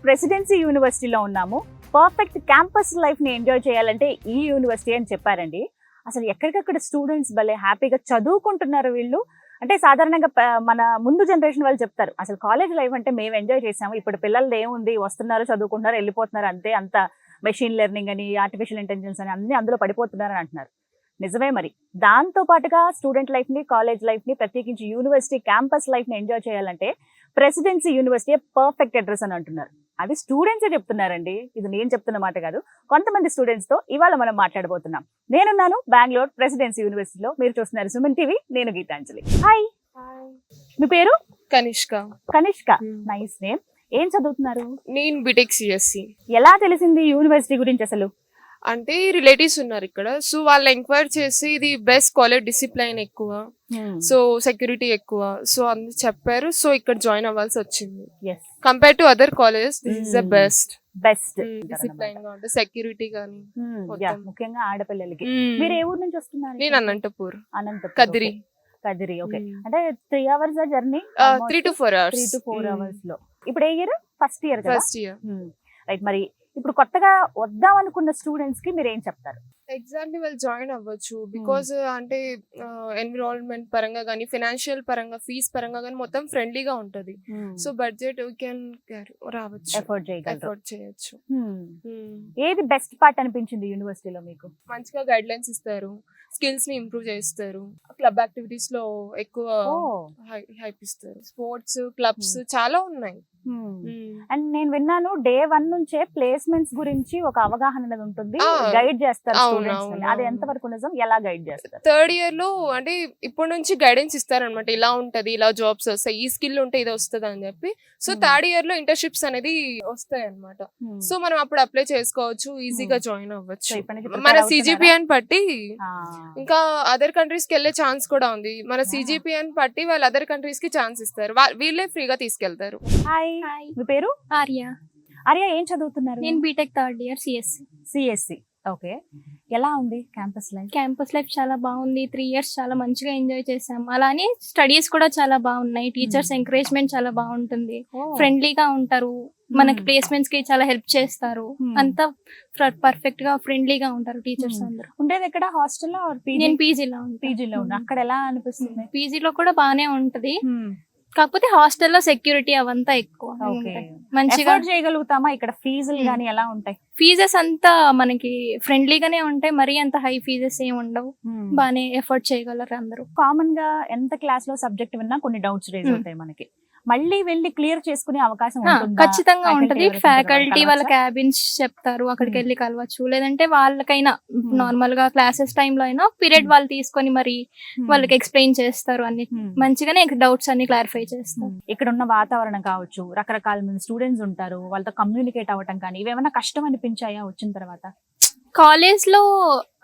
Presidency యూనివర్సిటీలో ఉన్నాము. Perfect campus లైఫ్ని ఎంజాయ్ చేయాలంటే ఈ యూనివర్సిటీ అని చెప్పారండి. అసలు ఎక్కడికక్కడ స్టూడెంట్స్ భలే హ్యాపీగా చదువుకుంటున్నారు వీళ్ళు. అంటే సాధారణంగా మన ముందు జనరేషన్ వాళ్ళు చెప్తారు, అసలు కాలేజ్ లైఫ్ అంటే మేము ఎంజాయ్ చేసాము, ఇప్పుడు పిల్లలు ఏముంది, వస్తున్నారు, చదువుకుంటున్నారు, వెళ్ళిపోతున్నారు, అంతే. అంత మెషిన్ లెర్నింగ్ అని, ఆర్టిఫిషియల్ ఇంటెలిజెన్స్ అని అన్ని అందులో పడిపోతున్నారు అని అంటున్నారు. నిజమే. మరి దాంతో పాటుగా స్టూడెంట్ లైఫ్ని, కాలేజ్ లైఫ్ని, ప్రత్యేకించి యూనివర్సిటీ క్యాంపస్ లైఫ్ని ఎంజాయ్ చేయాలంటే ప్రెసిడెన్సీ యూనివర్సిటీ పర్ఫెక్ట్ అడ్రస్ అని అంటున్నారు. అది స్టూడెంట్సే చెప్తున్నారండి, ఇది నేను చెప్తున్న మాట కాదు. కొంతమంది స్టూడెంట్స్తో ఇవాళ మనం మాట్లాడబోతున్నాం. నేనున్నాను బెంగళూరు ప్రెసిడెన్సీ యూనివర్సిటీలో. మీరు చూస్తున్నారు సుమన్ టీవీ, నేను గీతాంజలి. హాయ్, మీ పేరు? కనిష్క. Kanishka, nice name. ఏం చదువుతున్నారు? నేను బీటెక్ సిఎస్సి. ఎలా తెలిసింది యూనివర్సిటీ గురించి అసలు? అంటే రిలేటివ్స్ ఉన్నారు ఇక్కడ, సో వాళ్ళు ఎంక్వైరీ చేసి ఇది బెస్ట్ కాలేజ్, డిసిప్లైన్ ఎక్కువ, సో సెక్యూరిటీ ఎక్కువ, సో అందరు చెప్పారు. సో ఇక్కడ జాయిన్ అవ్వాల్సి వచ్చింది. Compare to other colleges this is the best. Discipline గా ఉంటుంది, సెక్యూరిటీ గానీ ముఖ్యంగా ఆడపిల్లలకి. మీరు ఏ ఊరు నుంచి వస్తున్నారు? నేను అనంతపూర్. కదిరి. ఓకే. అంటే 3 hours journey? 3 to 4 hours. 3 to 4 hours లో. ఇప్పుడు ఏ ఇయర్? First year. రైట్. మరి ఇప్పుడు కొత్తగా వద్దాం అనుకున్న స్టూడెంట్స్ కి మీరు ఏం చెప్తారు? ఎగ్జాక్ట్లీ వాళ్ళు జాయిన్ అవ్వచ్చు, బికాస్ అంటే ఎన్విరాన్మెంట్ పరంగా కానీ, ఫైనాన్షియల్ పరంగా, ఫీజ్ పరంగా కానీ మొత్తం ఫ్రెండ్లీగా ఉంటది. సో బడ్జెట్ యూ కెన్ రావచ్చు, ఎఫోర్డ్ చేయొచ్చు. ఏది బెస్ట్ పార్ట్ అనిపించింది యూనివర్సిటీలో మీకు? మంచిగా గైడ్ లైన్స్ ఇస్తారు, స్కిల్స్ ని ఇంప్రూవ్ చేస్తారు, క్లబ్ యాక్టివిటీస్ లో ఎక్కువ హైప్ ఇస్తారు, స్పోర్ట్స్ క్లబ్స్ చాలా ఉన్నాయి. అండ్ నేను విన్నాను డే 1 నుంచే ప్లేస్మెంట్స్ గురించి ఒక అవగాహన అనేది ఉంటుంది, గైడ్ చేస్తారు. అది ఎంత వరకు నిజం? ఎలా గైడ్ చేస్తారు? 3rd year లో అంటే ఇప్పటి నుంచి గైడెన్స్ ఇస్తారనమాట, ఇలా ఉంటది, ఇలా జాబ్స్ వస్తాయి, ఈ స్కిల్ ఉంటే ఇది వస్తుంది అని చెప్పి. సో 3rd year లో ఇంటర్న్షిప్స్ అనేది వస్తాయి అనమాట. సో మనం అప్పుడు అప్లై చేసుకోవచ్చు, ఈజీగా జాయిన్ అవ్వచ్చు. మన సిజిపిఎన్ బట్టి ఇంకా అదర్ కంట్రీస్ కి వెళ్ళే ఛాన్స్ కూడా ఉంది. మన సిజిపిఎన్ బట్టి వాళ్ళు అదర్ కంట్రీస్ కి ఛాన్స్ ఇస్తారు, వీళ్ళే ఫ్రీగా తీసుకెళ్తారు. మీ పేరు? ఆర్య. ఆర్య, ఏం చదువుతున్నారు? నేను BTech 3rd year CSC. Okay. ఎలా ఉంది క్యాంపస్ లైఫ్? క్యాంపస్ లైఫ్ చాలా బాగుంది. 3 years చాలా మంచిగా ఎంజాయ్ చేసాం. అలానే స్టడీస్ కూడా చాలా బాగున్నాయి. టీచర్స్ ఎంకరేజ్మెంట్ చాలా బాగుంటుంది, ఫ్రెండ్లీగా ఉంటారు, మనకి ప్లేస్మెంట్స్ కి చాలా హెల్ప్ చేస్తారు. అంతా పర్ఫెక్ట్ గా ఫ్రెండ్లీగా ఉంటారు టీచర్స్ అందరూ. ఉండేది ఎక్కడ? హాస్టల్లో? నేను పీజీలో ఉన్నా. అక్కడ ఎలా అనిపిస్తుంది? పీజీలో కూడా బానే ఉంటది, కాకపోతే హాస్టల్లో సెక్యూరిటీ అవంతా ఎక్కువ. మంచిగా చేయగలుగుతామా? ఇక్కడ ఫీజులు గానీ ఎలా ఉంటాయి? ఫీజెస్ అంతా మనకి ఫ్రెండ్లీగానే ఉంటాయి, మరీ అంత హై ఫీజెస్ ఏమి ఉండవు, బానే ఎఫోర్డ్ చేయగలరు అందరూ. కామన్ గా ఎంత క్లాస్ లో సబ్జెక్ట్ విన్నా కొన్ని డౌట్స్ రేజ్ అవుతాయి మనకి, మళ్ళీ వెళ్ళి క్లియర్ చేసుకునే అవకాశం ఖచ్చితంగా ఉంటది. ఫ్యాకల్టీ వాళ్ళ క్యాబిన్స్ చెప్తారు, అక్కడికి వెళ్ళి కలవచ్చు. లేదంటే వాళ్ళకైనా నార్మల్ గా క్లాసెస్ టైంలో అయినా పీరియడ్ వాళ్ళు తీసుకొని మరి వాళ్ళకి ఎక్స్ప్లెయిన్ చేస్తారు, అన్ని మంచిగానే డౌట్స్ అన్ని క్లారిఫై చేస్తారు. ఇక్కడ ఉన్న వాతావరణం కావచ్చు, రకరకాల మంది స్టూడెంట్స్ ఉంటారు, వాళ్ళతో కమ్యూనికేట్ అవ్వటం కానీ ఇవేమైనా కష్టం అనిపించాయా వచ్చిన తర్వాత? కాలేజ్ లో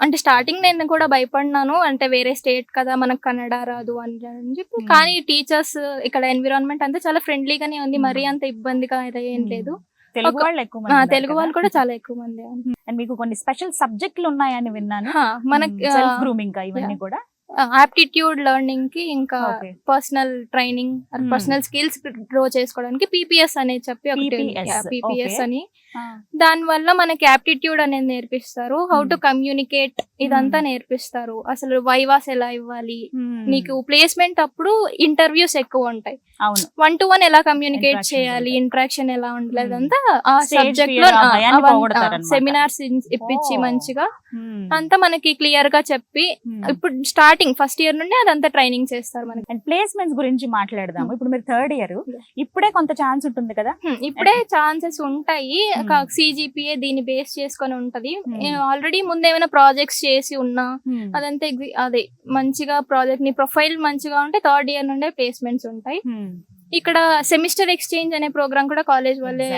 అంటే స్టార్టింగ్ నేను కూడా భయపడినాను, అంటే వేరే స్టేట్ కదా, మనకు కన్నడ రాదు అని చెప్పి. కానీ టీచర్స్ ఇక్కడ ఎన్విరాన్మెంట్ అంతా చాలా ఫ్రెండ్లీగానే ఉంది, మరీ అంత ఇబ్బందిగా ఏం లేదు. తెలుగు వాళ్ళు కూడా చాలా ఎక్కువ మంది. అండ్ మీకు కొన్ని స్పెషల్ సబ్జెక్టులు ఉన్నాయని విన్నాను. మనకి గ్రూమింగ్ ఇవన్నీ కూడా, ఆప్టిట్యూడ్ లెర్నింగ్ కి, ఇంకా personal training, personal skills grow చేసుకోవడానికి పీపీఎస్ అనేది చెప్పి పీపీఎస్ అని, దాని వల్ల మనకి ఆప్టిట్యూడ్ అనేది నేర్పిస్తారు, హౌ టు కమ్యూనికేట్ ఇదంతా నేర్పిస్తారు. అసలు వైవాస్ ఎలా ఇవ్వాలి, నీకు ప్లేస్మెంట్ అప్పుడు ఇంటర్వ్యూస్ ఎక్కువ ఉంటాయి, 1-to-1 ఎలా కమ్యూనికేట్ చేయాలి, ఇంటరాక్షన్ ఎలా ఉండాలి, అదంతా ఆ సబ్జెక్ట్ లో సెమినార్స్ ఇప్పించి మంచిగా అంతా మనకి క్లియర్ గా చెప్పి, ఇప్పుడు స్టార్టింగ్ ఫస్ట్ ఇయర్ నుండి అదంతా ట్రైనింగ్ చేస్తారు మనకి. అండ్ ప్లేస్మెంట్స్ గురించి మాట్లాడదాము. ఇప్పుడు మీరు 3rd year, ఇప్పుడే కొంత ఛాన్స్ ఉంటుంది కదా? ఇప్పుడే ఛాన్సెస్ ఉంటాయి, సిజిపిఏ దీన్ని బేస్ చేసుకొని ఉంటది. ఆల్రెడీ ముందు ఏమైనా ప్రాజెక్ట్స్ చేసి ఉన్నా అదంతా అదే మంచిగా ప్రాజెక్ట్ ని ప్రొఫైల్ మంచిగా ఉంటే 3rd year నుండే ప్లేస్మెంట్స్ ఉంటాయి. ఇక్కడ సెమిస్టర్ ఎక్స్చేంజ్ అనే ప్రోగ్రామ్ కూడా కాలేజ్ వాళ్ళే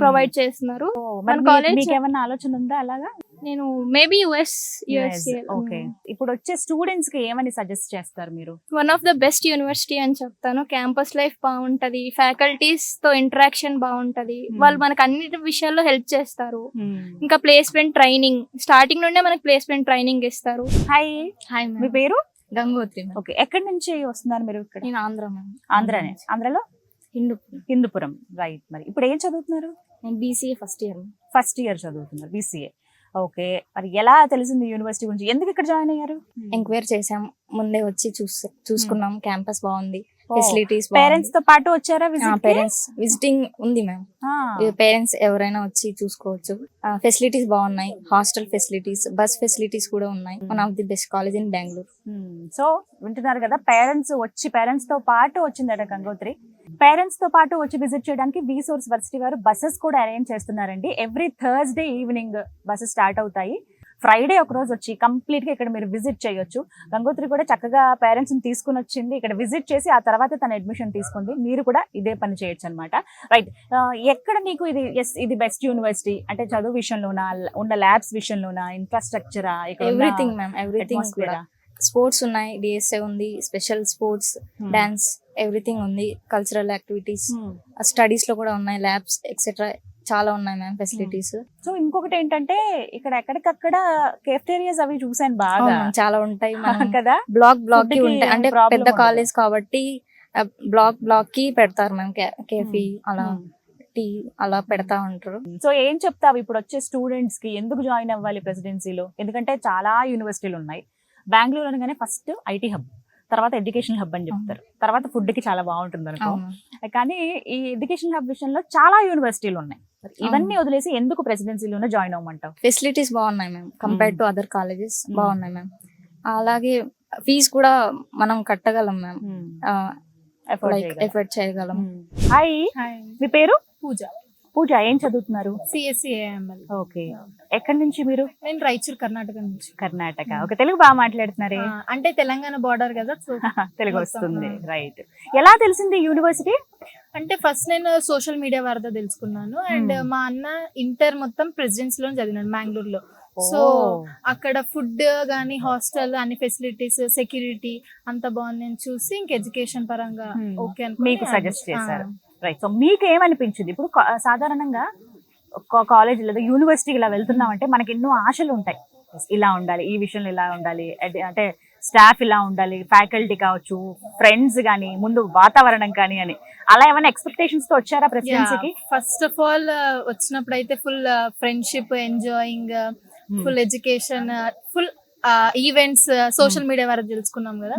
ప్రొవైడ్ చేస్తున్నారు. మన కాలేజ్ ఏమైనా ఆలోచన ఉందా అలాగా? నేను మేబీ యుఎస్. ఓకే. ఇప్పుడు వచ్చే స్టూడెంట్స్ కి ఏమని సజెస్ట్ చేస్తారు మీరు? One of the best university అని చెప్తాను. క్యాంపస్ లైఫ్ బాగుంటది, ఫ్యాకల్టీస్ తో ఇంటరాక్షన్ బాగుంటది, వాళ్ళు మనకు అన్ని విషయాల్లో హెల్ప్ చేస్తారు. ఇంకా ప్లేస్మెంట్ ట్రైనింగ్ స్టార్టింగ్ నుండే మనకి ప్లేస్మెంట్ ట్రైనింగ్ ఇస్తారు. హాయ్. మీ పేరు? గంగోత్రి. ఓకే. ఎక్కడి నుంచి వస్తున్నారు మీరు? ఇక్కడ నేను ఆంధ్ర. ఆంధ్రానే. ఆంధ్రలో హిందూపురం, రైట్. మరి ఇప్పుడు ఏం చదువుతున్నారు? నేను BCA first year. First year చదువుతున్నారు, BCA. ఓకే, మరి ఎలా తెలిసింది యూనివర్సిటీ గురించి, ఎందుకు ఇక్కడ జాయిన్ అయ్యారు? ఎంక్వైరీ చేసాం, ముందే వచ్చి చూసుకున్నాం, క్యాంపస్ బాగుంది, ఫెసిలిటీస్ పేరెంట్స్ తో పాటు వచ్చారా? పేరెంట్స్ విజిటింగ్ ఉంది మ్యామ్. పేరెంట్స్ ఎవరైనా వచ్చి చూసుకోవచ్చు. ఫెసిలిటీస్ బాగున్నాయి, హాస్టల్ ఫెసిలిటీస్, బస్ ఫెసిలిటీస్ కూడా ఉన్నాయి. One of the best college in Bengaluru. So వింటున్నారు కదా, పేరెంట్స్ తో పాటు వచ్చిందట గంగోత్రి. పేరెంట్స్ తో పాటు వచ్చి విజిట్ చేయడానికి విసోర్స్ వర్సిటీ వారు బస్సెస్ కూడా అరేంజ్ చేస్తున్నారండి. Every Thursday evening buses start అవుతాయి. ఫ్రైడే ఒక రోజు వచ్చి కంప్లీట్ గా ఇక్కడ మీరు విజిట్ చేయొచ్చు. గంగోత్రి కూడా చక్కగా పేరెంట్స్ ని తీసుకుని వచ్చింది, ఇక్కడ విజిట్ చేసి ఆ తర్వాత తన అడ్మిషన్ తీసుకుంది. మీరు కూడా ఇదే పని చేయొచ్చు అనమాట. రైట్, ఎక్కడ నీకు ఇది బెస్ట్ యూనివర్సిటీ అంటే చదువు విషయంలోనా, ఉన్న ల్యాబ్స్ విషయంలోనా, ఇన్ఫ్రాస్ట్రక్చరా? ఎవ్రీథింగ్ మ్యామ్, ఎవ్రీథింగ్ కూడా. స్పోర్ట్స్ ఉన్నాయి, DSA ఉంది, స్పెషల్ స్పోర్ట్స్, డాన్స్, ఎవ్రీథింగ్ ఉంది. కల్చరల్ యాక్టివిటీస్, స్టడీస్ లో కూడా ఉన్నాయి, ల్యాబ్స్ ఎక్సెట్రా చాలా ఉన్నాయి మ్యామ్ ఫెసిలిటీస్. సో ఇంకొకటి ఏంటంటే ఇక్కడ ఎక్కడికక్కడ కేఫ్టేరియాస్ అవి చూసాను బాగా, చాలా ఉంటాయి కదా. బ్లాక్ కి ఉంటాయి, అంటే పెద్ద కాలేజ్ కాబట్టి బ్లాక్ కి పెడతారు మ్యామ్. కేఫీ అలా, టీ అలా పెడతా ఉంటారు. సో ఏం చెప్తావు ఇప్పుడు వచ్చే స్టూడెంట్స్ కి, ఎందుకు జాయిన్ అవ్వాలి ప్రెసిడెన్సీలో? ఎందుకంటే చాలా యూనివర్సిటీలు ఉన్నాయి. బెంగళూరు అనగానే ఫస్ట్ IT హబ్, తర్వాత ఎడ్యుకేషన్ హబ్ అని చెప్తారు, తర్వాత ఫుడ్ కి చాలా బాగుంటుంది అనుకో. కానీ ఈ ఎడ్యుకేషన్ హబ్ విషయంలో చాలా యూనివర్సిటీలు ఉన్నాయి. ఇవన్నీ వదిలేసి ఎందుకు ప్రెసిడెన్సీలోనే జాయిన్ అవ్వమంటావు? ఫెసిలిటీస్ బాగున్నాయి ma'am, compared to other colleges బాగున్నాయి మ్యామ్. అలాగే ఫీజు కూడా మనం కట్టగలం మ్యామ్, ఎఫర్ట్ చేయగలం. హాయ్, మీ పేరు? పూజ. పూజ, ఏం చదువుతున్నారు? CSE AML. ఓకే, ఎక్కడి నుంచి మీరు? నేను రాయచూర్ కర్ణాటక నుంచి. కర్ణాటక. ఓకే, తెలుగు బాగా మాట్లాడుతున్నారే? అంటే తెలంగాణ బార్డర్ కదా, సో తెలుగు వస్తుంది. రైట్, ఎలా తెలిసింది యూనివర్సిటీ? అంటే ఫస్ట్ నేను సోషల్ మీడియా వారితో తెలుసుకున్నాను. అండ్ మా అన్న ఇంటర్ మొత్తం ప్రెసిడెన్సీ లో చదివినాడు మ్యాంగ్లూర్ లో. సో అక్కడ ఫుడ్ గానీ, హాస్టల్, అన్ని ఫెసిలిటీస్, సెక్యూరిటీ అంత బాగుంది చూసి ఇంక ఎడ్యుకేషన్ పరంగా ఓకే అని మీకు సజెస్ట్ చేశారు. రైట్, సో మీకు ఏమనిపించింది? ఇప్పుడు సాధారణంగా కాలేజ్ లేదా యూనివర్సిటీకి ఇలా వెళ్తున్నామంటే మనకి ఎన్నో ఆశలు ఉంటాయి. ఇలా ఉండాలి, ఈ విషయంలో ఇలా ఉండాలి, అంటే స్టాఫ్ ఇలా ఉండాలి, ఫ్యాకల్టీ కావచ్చు, ఫ్రెండ్స్ కానీ, ముందు వాతావరణం కానీ అని, అలా ఏమైనా ఎక్స్పెక్టేషన్స్ తో వచ్చారా ప్రెసిడెన్సీకి? ఫస్ట్ ఆఫ్ ఆల్ వచ్చినప్పుడు అయితే full friendship, enjoying, full education, full events, social media వరకు తెలుసుకున్నాం కదా.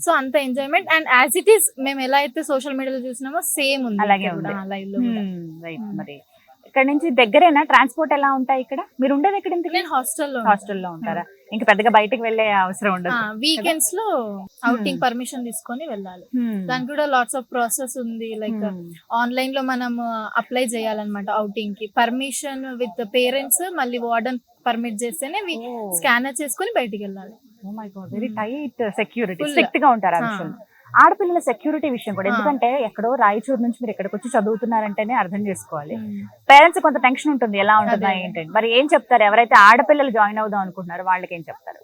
సో అంత enjoyment. And as it is మేము ఎలా అయితే సోషల్ మీడియాలో చూసినామో సేమ్ ఉంది అలాగే లైవ్ లో. రైట్, మరి ఇక్కడ నుంచి దగ్గరేనా? ట్రాన్స్పోర్ట్ ఎలా ఉంటాయి ఇక్కడ? మీరు ఉండేది ఎక్కడ? నేను హాస్టల్లో ఉంటారా? ఇంకా పెద్దగా బయటకు వెళ్ళే అవసరం ఉండదు. వీకెండ్స్ లో అవుటింగ్ పర్మిషన్ తీసుకొని వెళ్ళాలి. దానికి కూడా లాట్స్ ఆఫ్ ప్రాసెస్ ఉంది. లైక్ ఆన్లైన్ లో మనం అప్లై చేయాలన్నమాట అవుటింగ్ కి. పర్మిషన్ విత్ పేరెంట్స్, మళ్ళీ వార్డెన్ పర్మిట్ చేస్తేనే స్కానర్ చేసుకుని బయటికి వెళ్ళాలి. Oh my god, very tight security, strict గా ఉంటారు ఆ విషయం. ఆడపిల్లల సెక్యూరిటీ విషయం కూడా, ఎందుకంటే ఎక్కడో రాయచూరు నుంచి మీరు ఇక్కడికి వచ్చి చదువుతున్నారంటేనే అర్థం చేసుకోవాలి. పేరెంట్స్ కొంత టెన్షన్ ఉంటుంది, ఎలా ఉంటుందా ఏంటంటే. మరి ఏం చెప్తారు ఎవరైతే ఆడపిల్లలు జాయిన్ అవుదాం అనుకుంటున్నారో వాళ్ళకి ఏం చెప్తారు?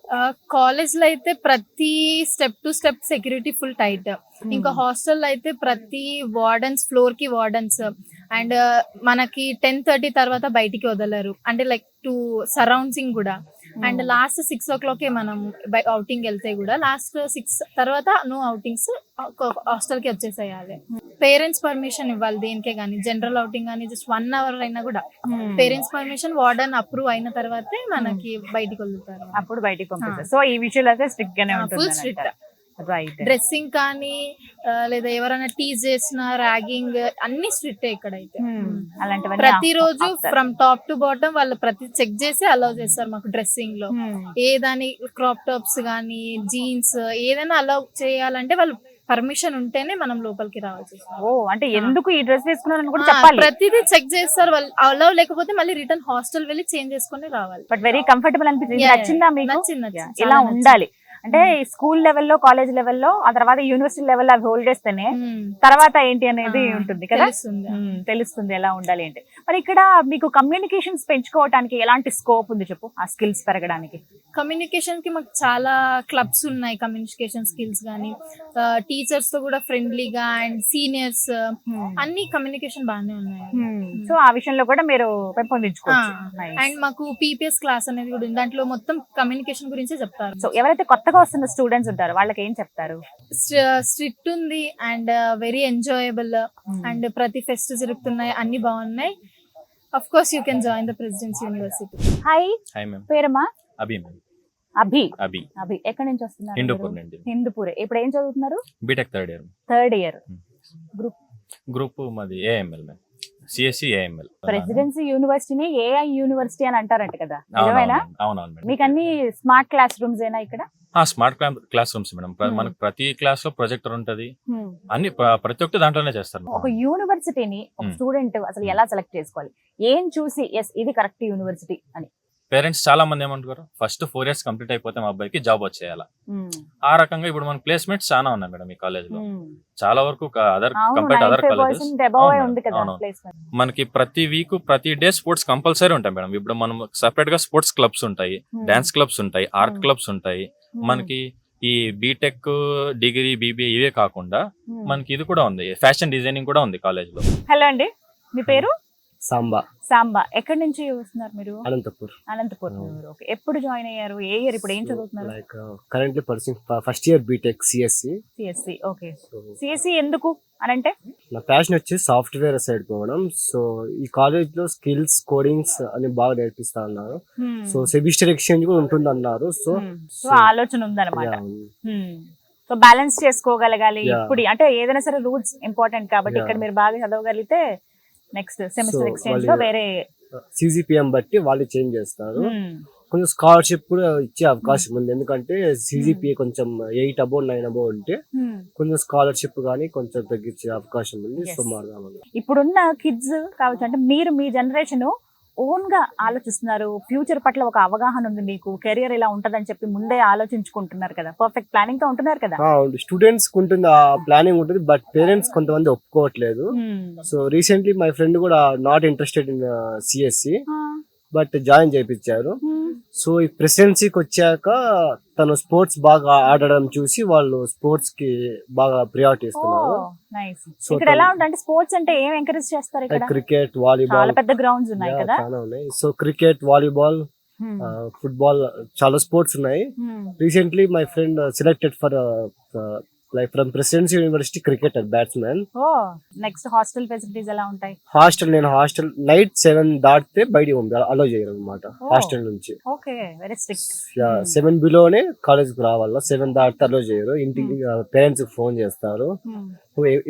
కాలేజ్ లో అయితే ప్రతి step to step security full tight. ఇంకా హాస్టల్ లో అయితే ప్రతి వార్డెన్స్, ఫ్లోర్ కి వార్డెన్స్. అండ్ మనకి 10:30 తర్వాత బయటికి వదలరు, అంటే లైక్ టు సరౌండింగ్ కూడా. అండ్ లాస్ట్ 6 o'clock మనం అవుటింగ్ వెళ్తే కూడా లాస్ట్ 6 తర్వాత నో అవుటింగ్స్, హాస్టల్ కి వచ్చేసేయాలి. పేరెంట్స్ పర్మిషన్ ఇవ్వాలి దేనికే గానీ, జనరల్ అవుటింగ్ కానీ జస్ట్ 1 hour అయినా కూడా పేరెంట్స్ పర్మిషన్, వార్డెన్ అప్రూవ్ అయిన తర్వాతే మనకి బయటికి వదులుతారు, అప్పుడు బయటికి పంపిస్తారు. సో ఈ విషయంలో అయితే స్ట్రిక్ట్ గానే ఉంటుంది. Full strict. రైట్, డ్రెస్సింగ్ కానీ లేదా ఎవరైనా టీజ్ చేసిన, ర్యాగింగ్ అన్ని స్ట్రిక్ట్ ఇక్కడైతే. అలాంటివన్నీ ప్రతిరోజు ఫ్రమ్ టాప్ టు బాటమ్ వాళ్ళు ప్రతి చెక్ చేసి అలౌ చేస్తారు మాకు డ్రెస్సింగ్ లో. ఏదాని క్రాప్ టాప్స్ గానీ, జీన్స్ ఏదైనా అలౌ చేయాలంటే వాళ్ళు పర్మిషన్ ఉంటేనే మనం లోపలికి రావాల్సి. ఓ, అంటే ఎందుకు ఈ డ్రెస్ వేసుకున్నారని కూడా చెప్పాలి. ప్రతిదీ చెక్ చేస్తారు వాళ్ళు. అలౌ లేకపోతే మళ్ళీ రిటర్న్ హాస్టల్ వెళ్ళి చేంజ్ చేసుకుని రావాలి. బట్ వెరీ కంఫర్టబుల్ అనిపించింది. నచ్చిందా మీకు? నచ్చింది. ఇలా ఉండాలి అంటే స్కూల్ లెవెల్లో, కాలేజ్ లెవెల్లో, ఆ తర్వాత యూనివర్సిటీ లెవెల్లో అవి హోల్డ్ చేస్తేనే తర్వాత ఏంటి అనేది ఉంటుంది కదా, తెలుస్తుంది ఎలా ఉండాలి అంటే. మరి ఇక్కడ మీకు కమ్యూనికేషన్స్ పెంచుకోవడానికి ఎలాంటి స్కోప్ ఉంది చెప్పు, ఆ స్కిల్స్ పెరగడానికి? కమ్యూనికేషన్ కి మాకు చాలా క్లబ్స్ ఉన్నాయి, కమ్యూనికేషన్ స్కిల్స్ గానీ, టీచర్స్ తో కూడా ఫ్రెండ్లీగా, అండ్ సీనియర్స్ అన్ని కమ్యూనికేషన్ బాగానే ఉన్నాయి. సో ఆ విషయంలో కూడా మీరు పెంపొందించుకోవచ్చు. అండ్ మాకు PPS క్లాస్ అనేది కూడా ఉంది, దాంట్లో మొత్తం కమ్యూనికేషన్ గురించే చెప్తారు. సో ఎవరైతే కొత్తగా కొత్తగా వస్తున్న స్టూడెంట్స్ ఉంటారు, వాళ్ళకి ఏం చెప్తారు? స్ట్రిక్ట్ ఉంది అండ్ వెరీ ఎంజాయబుల్ అండ్ ప్రతి ఫెస్ట్ జరుగుతున్నాయి, అన్ని బాగున్నాయి. Of course you can join the presidency university. Hi, hi ma'am. పేరమ్మా? అభి మ్యామ్. అభి. అభి. అభి ఎక్కడి నుంచి వస్తున్నారు? హిందూపూర్ నుండి. హిందూపూర్. ఇప్పుడు ఏం చదువుతున్నారు? BTech third year. Third year. Group మాది ఏఎంఎల్ మ్యామ్. CSC AML. ప్రెసిడెన్సీ యూనివర్సిటీని ఏఐ యూనివర్సిటీ అని అంటారంట కదా, నిజమేనా? అవునవును మేడం. మీకు అన్ని స్మార్ట్ క్లాస్ రూమ్స్ ఏనా ఇక్కడ? Smart class rooms madam. మనకు ప్రతి క్లాస్ లో ప్రొజెక్టర్ ఉంటది, అన్ని ప్రతి ఒక్కటి దాంట్లోనే చేస్తారు. ఒక యూనివర్సిటీని ఒక స్టూడెంట్ అసలు ఎలా సెలెక్ట్ చేసుకోవాలి, ఏం చూసి ఎస్ ఇది కరెక్ట్ యూనివర్సిటీ అని? పేరెంట్స్ చాలా మంది ఏమంటారు, ఫస్ట్ 4 years కంప్లీట్ అయిపోతే మా అబ్బాయికి జాబ్ వచ్చేయాలా. ఆ రకంగా ఇప్పుడు మన ప్లేస్మెంట్స్ చాలా ఉన్నాయి మేడం ఈ కాలేజ్ లో. చాలా వరకు అదర్ కాలేజెస్ మనకి ప్రతి వీక్ ప్రతి డే స్పోర్ట్స్ కంపల్సరీ ఉంటాయి మేడం. ఇప్పుడు మనం సెపరేట్ గా స్పోర్ట్స్ క్లబ్స్ ఉంటాయి, డాన్స్ క్లబ్స్ ఉంటాయి, ఆర్ట్ క్లబ్స్ ఉంటాయి. మనకి ఈ బీటెక్, డిగ్రీ, బీబీఏ ఇవే కాకుండా మనకి ఇది కూడా ఉంది, ఫ్యాషన్ డిజైనింగ్ కూడా ఉంది కాలేజ్ లో. హలో అండి, మీ పేరు? సాంబా. సాంబా. ఎక్కడి నుంచి వస్తున్నారు మీరు? అనంతపూర్. అనంతపూర్. ఓకే. ఎప్పుడు జాయిన్ అయ్యారు? ఏ ఇయర్? ఇప్పుడు ఏం చదువుతున్నారు? Like currently person first year BTech CSC. CSC. Okay. CSC ఎందుకు అని అంటే? నా ప్యాషన్ వచ్చి సాఫ్ట్వేర్ సైడ్ పోవడం. సో ఈ కాలేజ్ లో స్కిల్స్, కోడింగ్స్ అని బాగా నేర్పిస్తా అన్నారు. సో సెమిస్టర్ ఎక్స్చేంజ్ కూడా ఉంటుంది అన్నారు. సో ఆలోచన ఉందన్నమాట. సో బ్యాలెన్స్ చేసుకోగలగాలి ఇప్పుడు, అంటే ఏదైనా సరే రూల్స్ ఇంపార్టెంట్ కాబట్టి ఇక్కడ మీరు బాగా చదవగలిగితే నెక్స్ట్ సెమిస్టర్ ఎక్స్చేంజ్ లో వేరే సిజిపిఎం బట్టి వాళ్ళు చేంజ్ చేస్తారు. కొంచెం స్కాలర్షిప్ కూడా ఇచ్చే అవకాశం ఉంది, ఎందుకంటే సిజిపిఏ కొంచెం 8 above 9 above ఉంటే కొంచెం స్కాలర్షిప్ గానీ కొంచెం తగ్గించే అవకాశం ఉంది. సో మారుదామని ఇప్పుడున్న కిడ్స్ కావచ్చు, అంటే మీరు మీ జనరేషన్ ఓన్ గా ఆలోచిస్తున్నారు, ఫ్యూచర్ పట్ల ఒక అవగాహన ఉంది మీకు, కెరియర్ ఇలా ఉంటదని చెప్పి ముందే ఆలోచించుకుంటున్నారు కదా, పర్ఫెక్ట్ ప్లానింగ్ తో ఉంటున్నారు కదా. స్టూడెంట్స్ కు ఉంటుంది, ఆ ప్లానింగ్ ఉంటుంది, బట్ పేరెంట్స్ కొంతమంది ఒప్పుకోవట్లేదు. సో రీసెంట్లీ మై ఫ్రెండ్ కూడా not interested in CSC, but join చేయించారు. సో ఈ ప్రెసిడెన్సీకి వచ్చాక తను స్పోర్ట్స్ బాగా ఆడడం చూసి వాళ్ళు స్పోర్ట్స్ కి బాగా ప్రియారిటీ ఇస్తున్నారు. ఇక్కడ ఎలా ఉంటుంది స్పోర్ట్స్ అంటే ఏం ఎంకరేజ్ చేస్తారు ఇక్కడ? క్రికెట్, వాలీబాల్, చాలా పెద్ద గ్రౌండ్స్ ఉన్నాయి కదా. చాలా ఉన్నాయి. సో క్రికెట్, వాలీబాల్, ఫుట్బాల్, చాలా స్పోర్ట్స్ ఉన్నాయి. Recently my friend selected for like from Presidency University cricketer, batsman. Next hostel facilities ఎలా ఉంటాయి? నేను హాస్టల్ నైట్ 7 దాటితే బయటికి అలో చేయరు అనమాట హాస్టల్ నుంచి. Okay, very strict. 7 బిలోనే కాలేజ్ కి రావాలా, 7 దాటితే అలో చేయరు. ఇంటికి పేరెంట్స్ కి ఫోన్ చేస్తారు.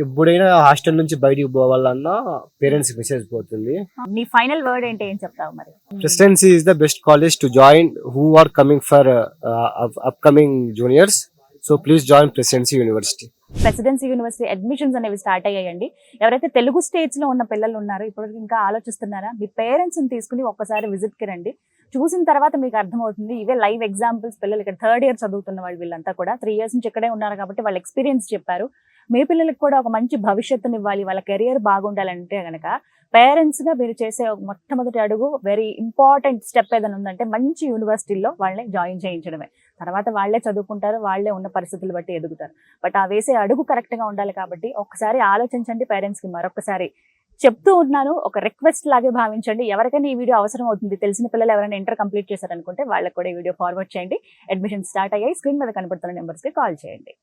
ఎప్పుడైనా హాస్టల్ నుంచి బయటికి పోవాలన్నా పేరెంట్స్ కి మెసేజ్ పోతుంది. నీ ఫైనల్ వర్డ్ ఏంటి, ఏం చెప్తావు మరి? Presidency is the best college to join who are coming for upcoming juniors. So please join presidency university. Presidency university admissions అనేవి స్టార్ట్ అయ్యాయండి. ఎవరైతే తెలుగు స్టేట్స్ లో ఉన్న పిల్లలు ఉన్నారో ఇప్పటికి ఇంకా ఆలోచిస్తున్నారా, మీ పేరెంట్స్ ని తీసుకుని ఒక్కసారి విజిట్ కి రండి. చూసిన తర్వాత మీకు అర్థమవుతుంది. ఇవే లైవ్ ఎగ్జాంపుల్స్. పిల్లలు ఇక్కడ థర్డ్ ఇయర్ చదువుతున్న వాళ్ళు, వీళ్ళంతా కూడా 3 years నుంచి ఇక్కడే ఉన్నారు కాబట్టి వాళ్ళ ఎక్స్పీరియన్స్ చెప్పారు. మీ పిల్లలకు కూడా ఒక మంచి భవిష్యత్తుని ఇవ్వాలి, వాళ్ళ కెరియర్ బాగుండాలంటే గనక పేరెంట్స్ గా మీరు చేసే మొట్టమొదటి అడుగు, వెరీ ఇంపార్టెంట్ స్టెప్ ఏదైనా ఉందంటే మంచి యూనివర్సిటీలో వాళ్ళని జాయిన్ చేయించడమే. తర్వాత వాళ్ళే చదువుకుంటారు, వాళ్ళే ఉన్న పరిస్థితులు బట్టి ఎదుగుతారు. బట్ ఆ వేసే అడుగు కరెక్ట్ గా ఉండాలి కాబట్టి ఒక్కసారి ఆలోచించండి. పేరెంట్స్ కి మరొకసారి చెప్తూ ఉన్నాను, ఒక రిక్వెస్ట్ లాగే భావించండి. ఎవరికైనా ఈ వీడియో అవసరం అవుతుంది, తెలిసిన పిల్లలు ఎవరైనా ఇంటర్ కంప్లీట్ చేశారనుకుంటే వాళ్ళకి కూడా ఈ వీడియో ఫార్వర్డ్ చేయండి. అడ్మిషన్ స్టార్ట్ అయ్యాయి, స్క్రీన్ మీద కనబడుతున్న నెంబర్స్ కి కాల్ చేయండి.